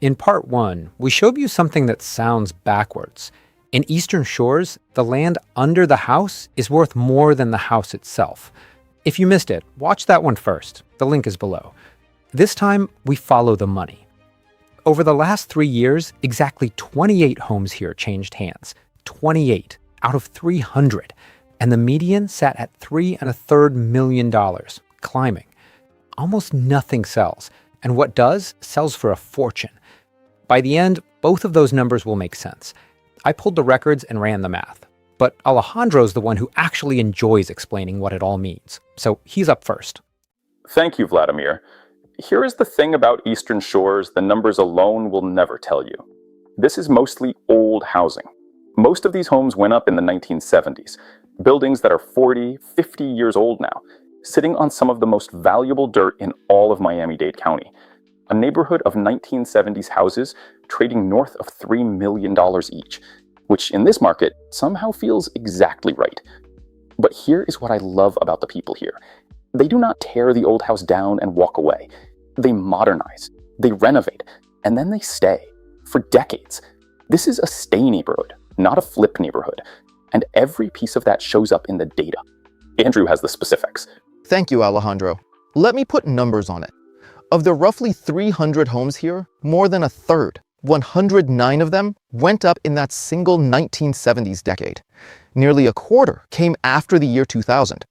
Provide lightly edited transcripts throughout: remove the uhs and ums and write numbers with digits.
In part one, we showed you something that sounds backwards. In Eastern Shores, the land under the house is worth more than the house itself. If you missed it, watch that one first. The link is below. This time, we follow the money. Over the last 3 years, exactly 28 homes here changed hands. 28 out of 300. And the median sat at $3.33 million, climbing. Almost nothing sells, and what does sells for a fortune. By the end, both of those numbers will make sense. I pulled the records and ran the math, but Alejandro's the one who actually enjoys explaining what it all means, so he's up first. Thank you, Vladimir. Here is the thing about Eastern Shores the numbers alone will never tell you. This is mostly old housing. Most of these homes went up in the 1970s, buildings that are 40, 50 years old now, sitting on some of the most valuable dirt in all of Miami-Dade County. A neighborhood of 1970s houses trading north of $3 million each, which in this market somehow feels exactly right. But here is what I love about the people here. They do not tear the old house down and walk away. They modernize, they renovate, and then they stay for decades. This is a stay neighborhood, not a flip neighborhood. And every piece of that shows up in the data. Andrew has the specifics. Thank you, Alejandro. Let me put numbers on it. Of the roughly 300 homes here, more than a third, 109 of them, went up in that single 1970s decade. Nearly a quarter came after the year 2000.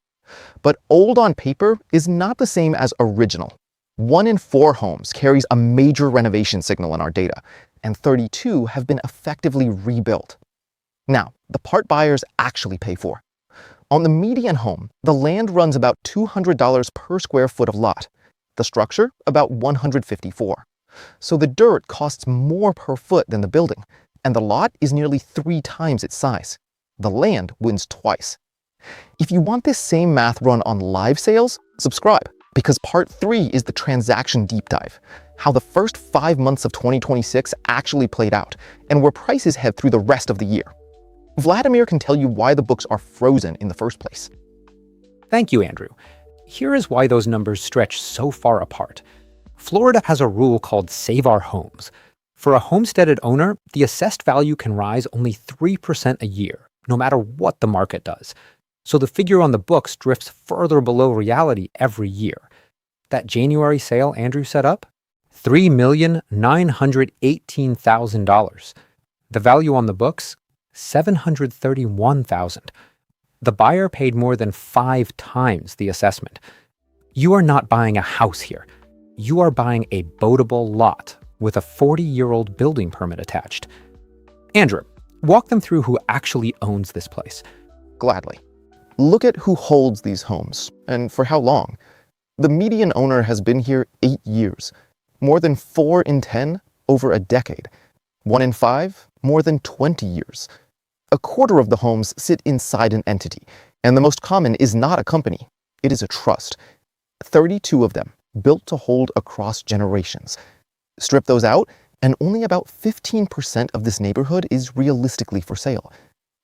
But old on paper is not the same as original. 1 in 4 homes carries a major renovation signal in our data, and 32 have been effectively rebuilt. Now, the part buyers actually pay for. On the median home, the land runs about $200 per square foot of lot. The structure, about $154. So the dirt costs more per foot than the building, and the lot is nearly 3 times its size. The land wins twice. If you want this same math run on live sales, subscribe, because part 3 is the transaction deep dive, how the first 5 months of 2026 actually played out, and where prices head through the rest of the year. Vladimir can tell you why the books are frozen in the first place. Thank you, Andrew. Here is why those numbers stretch so far apart. Florida has a rule called Save Our Homes. For a homesteaded owner, the assessed value can rise only 3% a year, no matter what the market does. So the figure on the books drifts further below reality every year. That January sale Andrew set up? $3,918,000. The value on the books? $731,000. The buyer paid more than 5 times the assessment. You are not buying a house here. You are buying a boatable lot with a 40-year-old building permit attached. Andrew, walk them through who actually owns this place. Gladly. Look at who holds these homes, and for how long. The median owner has been here 8 years. More than 4 in 10 over a decade. 1 in 5, more than 20 years. A quarter of the homes sit inside an entity, and the most common is not a company, it is a trust. 32 of them, built to hold across generations. Strip those out, and only about 15% of this neighborhood is realistically for sale.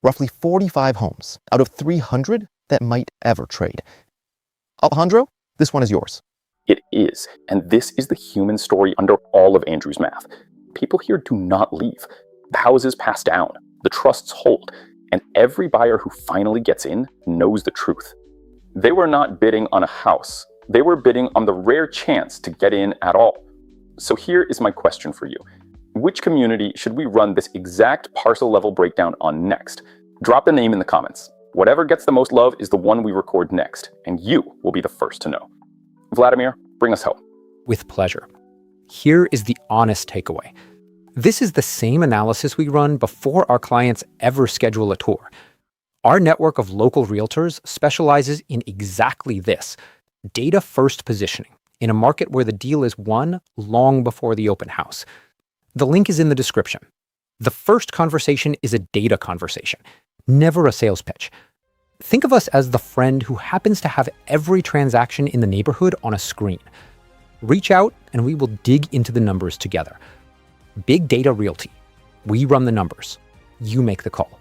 Roughly 45 homes out of 300 that might ever trade. Alejandro, this one is yours. It is, and this is the human story under all of Andrew's math. People here do not leave. The houses pass down. The trusts hold, and every buyer who finally gets in knows the truth. They were not bidding on a house. They were bidding on the rare chance to get in at all. So here is my question for you. Which community should we run this exact parcel level breakdown on next? Drop the name in the comments. Whatever gets the most love is the one we record next, and you will be the first to know. Vladimir, bring us home. With pleasure. Here is the honest takeaway. This is the same analysis we run before our clients ever schedule a tour. Our network of local realtors specializes in exactly this, data-first positioning, in a market where the deal is won long before the open house. The link is in the description. The first conversation is a data conversation, never a sales pitch. Think of us as the friend who happens to have every transaction in the neighborhood on a screen. Reach out and we will dig into the numbers together. Big Data Realty. We run the numbers. You make the call.